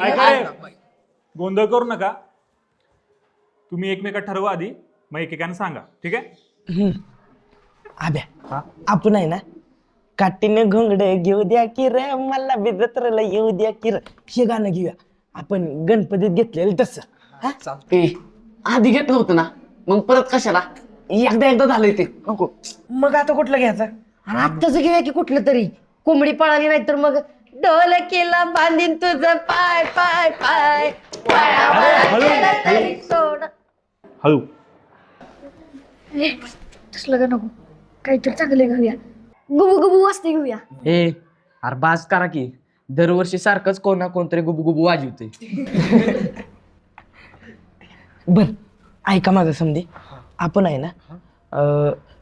ऐका रे, गोंधळ करू नका. तुम्ही एकमेकात ठरवा आधी, मग एकेकाने सांगा. ठीक आहे? आब्या आपण आहे ना काटीने घोंगड घेऊ द्या की रे मला बी जत्रेला येऊ द्या की रे हे गाणं घेऊया आपण गणपतीत घेतलेलं तसं. आधी घेतलं होतं ना, मग परत कशाला? एकदा झालंय ते, नको. मग आता कुठलं घ्यायचं? आणि आत्ताच घेऊया की कुठलं तरी. कोंबडी पळाली नाही तर मग डोल केला बांधीन तुझं पाय पाय पाय हळू. तसलं का नको, काहीतरी चांगलं घेऊया. गुबू गुबू वाजते घेऊया. अरे बास करा की, दरवर्षी सारखंच कोण ना कोणतरी गुबू गुबू वाजवते. बर ऐका माझं समधी, आपण आहे ना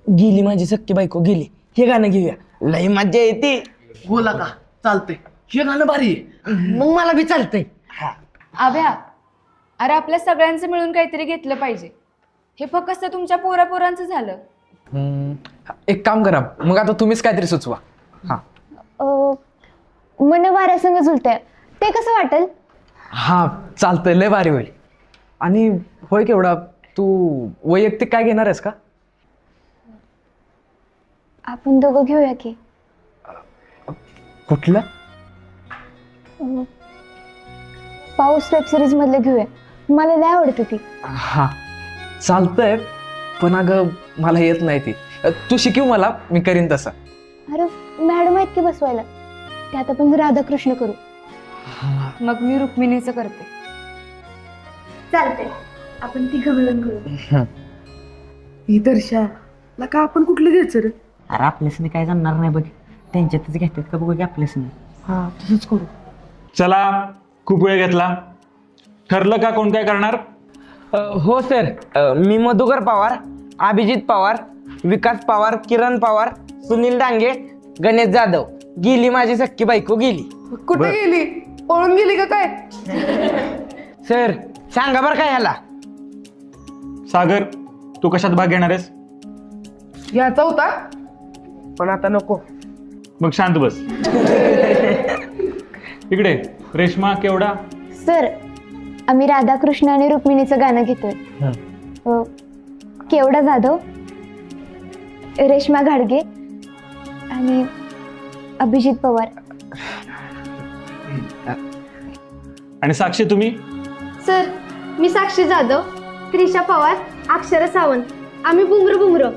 गेली माझी सख्खी बायको गेली हे गाणं घेऊया, लई मज्जा येते. बोला का? चालतंय, हे गाणं भारी आहे. मग मला बी चालतंय. आभ्या, अरे आपल्या सगळ्यांचं मिळून काहीतरी घेतलं पाहिजे. हे फक्त तुमच्या पोरापोरांचं झालं. एक काम करा, मग आता तुम्हीच काहीतरी सुचवा. मन वाऱ्या संग झुलतंय, ते कसं वाटेल? हा चालतंय, लय भारी होईल. आणि होय केवढा, तू वैयक्तिक काय घेणार आहेस का? आपण दोघं घेऊया की. कुठलं? पाऊस वेब सिरीज मधलं घेऊया, मला लय आवडत ती. हा चालतंय, पण अगं मला येत नाही ती. तू शिकव मला, मी करीन तसं. अरे मॅडम आहेत की बसवायला, त्यात आपण राधाकृष्ण करू. मग मी रुक्मिणीचं करते. चालतंय, आपण तिघं मिळून करू. ही दर्शा का आपण कुठलं घ्यायचं रे? अरे आपल्यासनी काय जाणार नाही बघ, त्यांच्यातच घेतात का बघू की आपल्यासनी. हा तसंच करू. चला, खूप वेळ घेतला. ठरलं का कोण काय करणार? हो सर, मी मधुकर पवार, अभिजित पवार, विकास पवार, किरण पवार, सुनील डांगे, गणेश जाधव. गेली माझी सख्खी बायको गेली. कुठे गेली? पळून गेली का काय? सर सांगा बरं काय ह्याला. सागर, तू कशात भाग घेणार आहेस? याचा होता पण आता नको. मग शांत बस. इकडे रेश्मा, केवढा? सर आम्ही राधाकृष्ण आणि रुक्मिणीचं गाणं घेतोय. केवढा जाधव, रेश्मा घाडगे आणि अभिजित पवार. आणि साक्षी, तुम्ही? सर मी साक्षी जाधव, त्रिशा पवार, अक्षरा सावंत. आम्ही बुमरो बुमरो.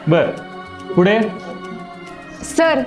बर, पुढे? सर